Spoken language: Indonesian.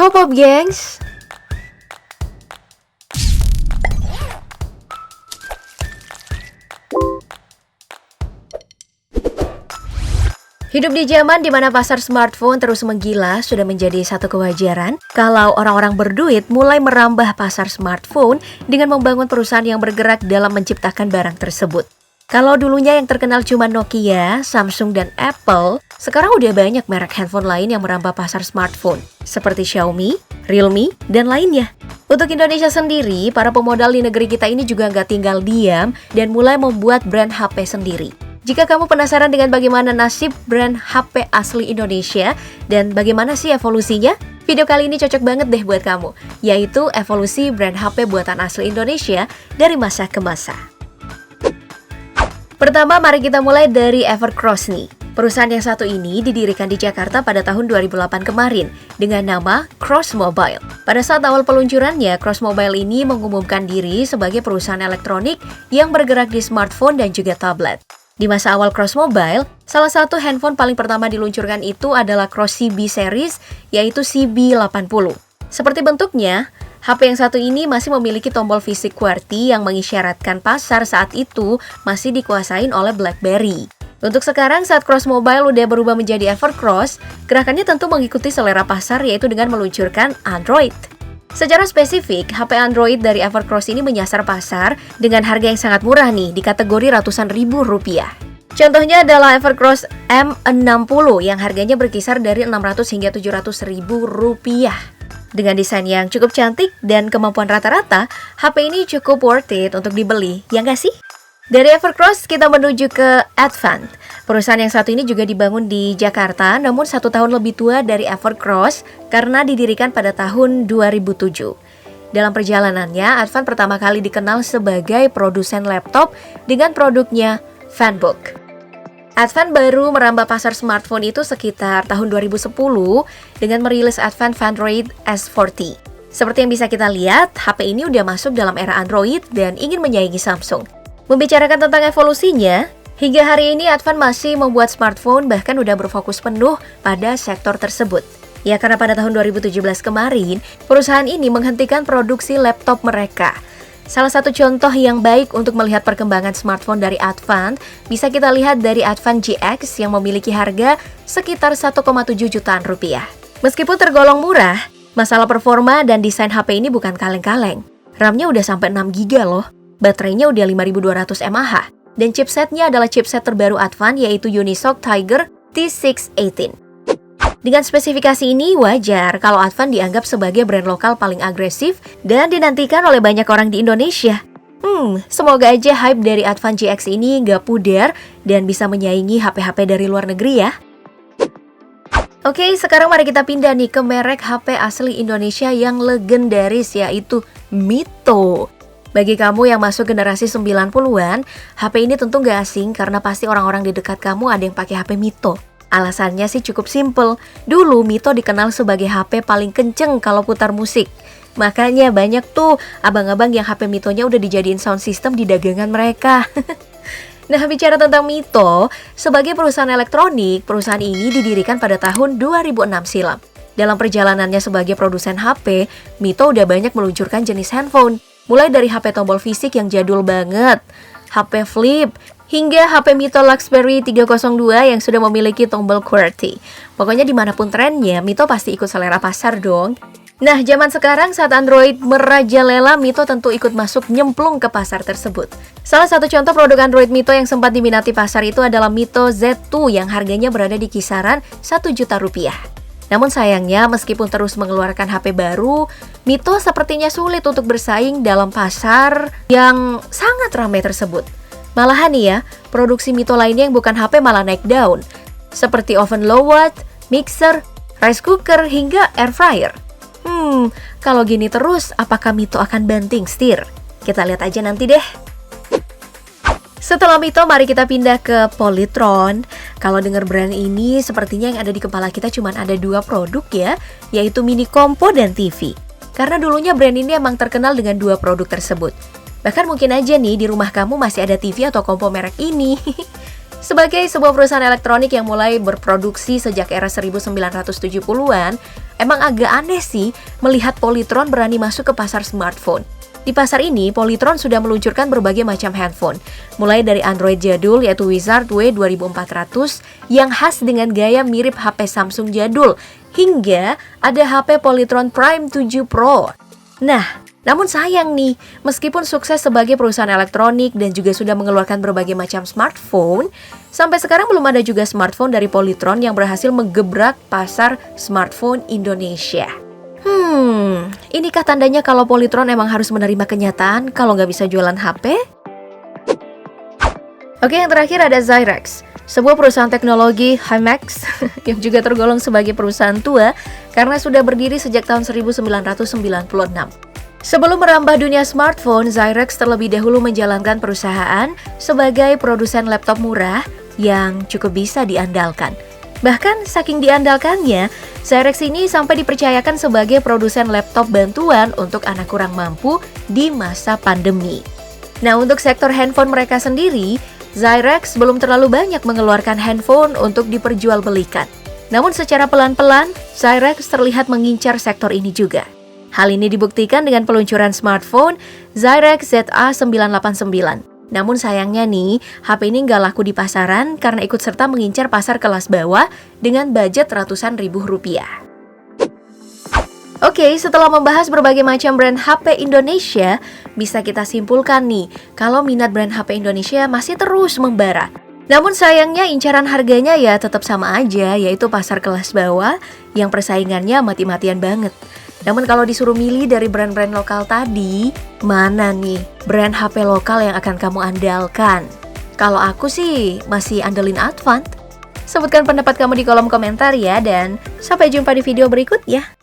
Halo Pop Gengs. Hidup di zaman di mana pasar smartphone terus menggila sudah menjadi satu kewajaran kalau orang-orang berduit mulai merambah pasar smartphone dengan membangun perusahaan yang bergerak dalam menciptakan barang tersebut. Kalau dulunya yang terkenal cuma Nokia, Samsung, dan Apple, sekarang udah banyak merek handphone lain yang merambah pasar smartphone, seperti Xiaomi, Realme, dan lainnya. Untuk Indonesia sendiri, para pemodal di negeri kita ini juga nggak tinggal diam dan mulai membuat brand HP sendiri. Jika kamu penasaran dengan bagaimana nasib brand HP asli Indonesia dan bagaimana sih evolusinya, video kali ini cocok banget deh buat kamu, yaitu evolusi brand HP buatan asli Indonesia dari masa ke masa. Pertama, mari kita mulai dari Evercross nih. Perusahaan yang satu ini didirikan di Jakarta pada tahun 2008 kemarin dengan nama Cross Mobile. Pada saat awal peluncurannya, Cross Mobile ini mengumumkan diri sebagai perusahaan elektronik yang bergerak di smartphone dan juga tablet. Di masa awal Cross Mobile, salah satu handphone paling pertama diluncurkan itu adalah Cross CB series, yaitu CB80. Seperti bentuknya, HP yang satu ini masih memiliki tombol fisik QWERTY yang mengisyaratkan pasar saat itu masih dikuasain oleh BlackBerry. Untuk sekarang saat Cross Mobile udah berubah menjadi Evercross, gerakannya tentu mengikuti selera pasar yaitu dengan meluncurkan Android. Secara spesifik, HP Android dari Evercross ini menyasar pasar dengan harga yang sangat murah nih, di kategori ratusan ribu rupiah. Contohnya adalah Evercross M60 yang harganya berkisar dari 600 hingga 700 ribu rupiah. Dengan desain yang cukup cantik dan kemampuan rata-rata, HP ini cukup worth it untuk dibeli, ya nggak sih? Dari Evercross, kita menuju ke Advant. Perusahaan yang satu ini juga dibangun di Jakarta, namun 1 tahun lebih tua dari Evercross karena didirikan pada tahun 2007. Dalam perjalanannya, Advant pertama kali dikenal sebagai produsen laptop dengan produknya Fanbook. Advant baru merambah pasar smartphone itu sekitar tahun 2010 dengan merilis Advant Fandroid S40. Seperti yang bisa kita lihat, HP ini udah masuk dalam era Android dan ingin menyaingi Samsung. Membicarakan tentang evolusinya, hingga hari ini Advant masih membuat smartphone bahkan udah berfokus penuh pada sektor tersebut. Ya karena pada tahun 2017 kemarin, perusahaan ini menghentikan produksi laptop mereka. Salah satu contoh yang baik untuk melihat perkembangan smartphone dari Advant bisa kita lihat dari Advant GX yang memiliki harga sekitar 1,7 jutaan rupiah. Meskipun tergolong murah, masalah performa dan desain HP ini bukan kaleng-kaleng. RAM-nya udah sampai 6 GB loh, baterainya udah 5200 mAh, dan chipsetnya adalah chipset terbaru Advant yaitu Unisoc Tiger T618. Dengan spesifikasi ini, wajar kalau Advant dianggap sebagai brand lokal paling agresif dan dinantikan oleh banyak orang di Indonesia. Semoga aja hype dari Advant GX ini nggak pudar dan bisa menyaingi HP-HP dari luar negeri ya. Oke, sekarang mari kita pindah nih ke merek HP asli Indonesia yang legendaris yaitu Mito. Bagi kamu yang masuk generasi 90-an, HP ini tentu nggak asing karena pasti orang-orang di dekat kamu ada yang pakai HP Mito. Alasannya sih cukup simple. Dulu Mito dikenal sebagai HP paling kenceng kalau putar musik. Makanya banyak tuh abang-abang yang HP Mitonya udah dijadiin sound system di dagangan mereka. Nah, bicara tentang Mito, sebagai perusahaan elektronik, perusahaan ini didirikan pada tahun 2006 silam. Dalam perjalanannya sebagai produsen HP, Mito udah banyak meluncurkan jenis handphone. Mulai dari HP tombol fisik yang jadul banget, HP flip, hingga HP Mito Luxberry 302 yang sudah memiliki tombol QWERTY. Pokoknya dimanapun trennya, Mito pasti ikut selera pasar dong. Nah, zaman sekarang saat Android merajalela, Mito tentu ikut masuk nyemplung ke pasar tersebut. Salah satu contoh produk Android Mito yang sempat diminati pasar itu adalah Mito Z2 yang harganya berada di kisaran 1 juta rupiah. Namun sayangnya, meskipun terus mengeluarkan HP baru, Mito sepertinya sulit untuk bersaing dalam pasar yang sangat ramai tersebut. Malahan nih ya, produksi Mito lainnya yang bukan HP malah naik daun, seperti oven low watt, mixer, rice cooker, hingga air fryer. Kalau gini terus, apakah Mito akan banting setir? Kita lihat aja nanti deh. Setelah Mito, mari kita pindah ke Polytron. Kalau dengar brand ini, sepertinya yang ada di kepala kita cuma ada 2 produk ya, yaitu mini kompo dan TV. Karena dulunya brand ini emang terkenal dengan 2 produk tersebut. Bahkan mungkin aja nih di rumah kamu masih ada TV atau kompo merek ini. Sebagai sebuah perusahaan elektronik yang mulai berproduksi sejak era 1970-an, emang agak aneh sih melihat Polytron berani masuk ke pasar smartphone. Di pasar ini, Polytron sudah meluncurkan berbagai macam handphone, mulai dari Android jadul yaitu Wizard W2400 yang khas dengan gaya mirip HP Samsung jadul, hingga ada HP Polytron Prime 7 Pro. Nah, namun sayang nih, meskipun sukses sebagai perusahaan elektronik dan juga sudah mengeluarkan berbagai macam smartphone, sampai sekarang belum ada juga smartphone dari Polytron yang berhasil menggebrak pasar smartphone Indonesia. Inikah tandanya kalau Polytron emang harus menerima kenyataan kalau nggak bisa jualan HP? Oke, yang terakhir ada Zyrex, sebuah perusahaan teknologi Himax yang juga tergolong sebagai perusahaan tua karena sudah berdiri sejak tahun 1996. Sebelum merambah dunia smartphone, Zyrex terlebih dahulu menjalankan perusahaan sebagai produsen laptop murah yang cukup bisa diandalkan. Bahkan saking diandalkannya, Zyrex ini sampai dipercayakan sebagai produsen laptop bantuan untuk anak kurang mampu di masa pandemi. Nah, untuk sektor handphone mereka sendiri, Zyrex belum terlalu banyak mengeluarkan handphone untuk diperjualbelikan. Namun secara pelan-pelan, Zyrex terlihat mengincar sektor ini juga. Hal ini dibuktikan dengan peluncuran smartphone Zyrex ZA989. Namun sayangnya nih, HP ini nggak laku di pasaran karena ikut serta mengincar pasar kelas bawah dengan budget ratusan ribu rupiah. Oke, setelah membahas berbagai macam brand HP Indonesia, bisa kita simpulkan nih, kalau minat brand HP Indonesia masih terus membara. Namun sayangnya incaran harganya ya tetap sama aja, yaitu pasar kelas bawah yang persaingannya mati-matian banget. Namun kalau disuruh milih dari brand-brand lokal tadi, mana nih brand HP lokal yang akan kamu andalkan? Kalau aku sih masih andelin Advant. Sebutkan pendapat kamu di kolom komentar ya, dan sampai jumpa di video berikutnya.